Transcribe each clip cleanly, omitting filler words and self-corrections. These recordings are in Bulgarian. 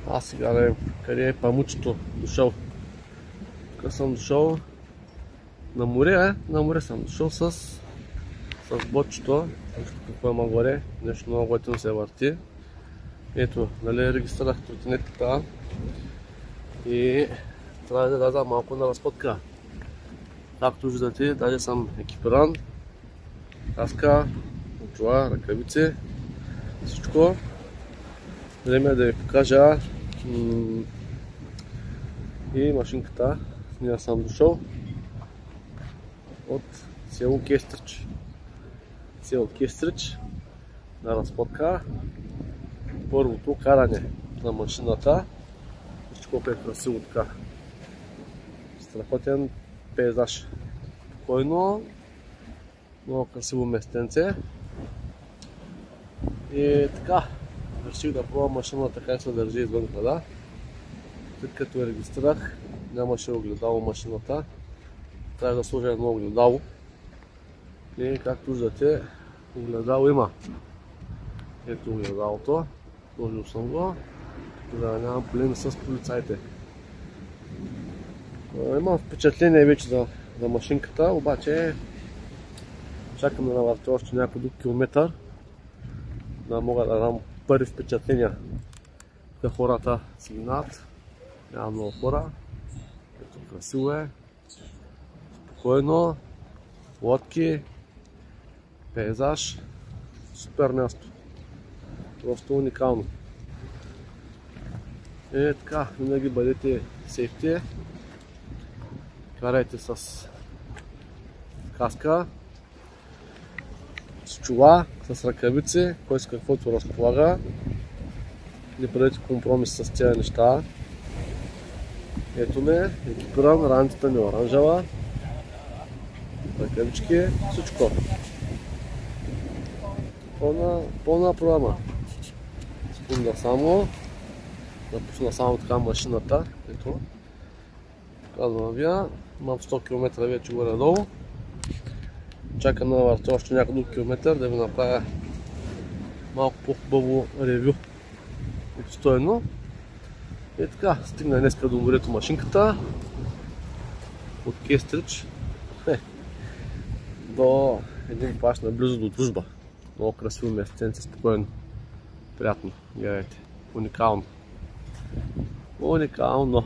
Аз сега да видим къде е памучето дошъл. Тук съм дошъл на море, на море съм дошъл с ботчето. Какво има горе, нещо много готино се върти. Ето, нали регистрирах тротинетката и трябва да дадам малко на разходка. Както виждате, даже съм екипиран, каска, очила, ръкавици, всичко. Време е да ви покажа и машинката. С нея съм дошъл от село Кестрич. Село Кестрич на разходка. Първото каране на машината. Вижте колко е красиво така. Страхотен пейзаж. Спокойно, много красиво местенце. И така, реших да пробвам машината как се държи извън града. След като я регистрирах, нямаше огледало машината. Трябва да сложа едно огледало. И както виждате, огледало има. Ето огледалото. Сложил съм го, за да нямам проблеми с полицаите. Имам впечатление вече за машинката, обаче чакам да навъртя още някой друг километър, да мога да дам първи впечатления. Тук хората си минават, няма много хора. Ето красиво е, спокойно, лодки, пейзаж, супер място. Просто уникално. И така, винаги бъдете сейфти. Карайте с каска, с чула, с ръкавици, кой с каквото разполага. Не правете компромис с тези неща. Ето ме, екипиран, раницата ми е оранжева, ръкавички, всичко. Пълна програма. Секунда само. Да пусна само така машината. Ето. Казвам ви, имам 100 км вече горе-долу. Чакам да навъртя още някой друг километър, да ви направя малко по-хубаво ревю. Обстойно. И така, стигна днеска до морето машинката. От Кестрич до един плаж наблизо до Дружба. Много красиво местенце, спокойно. Приятно. Гледайте. Уникално. Уникално.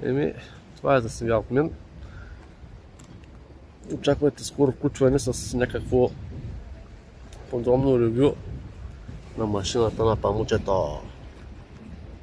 Еми, това е за сега от мен. Очаквайте скоро включване с някакво подробно ревю на машината на памучето.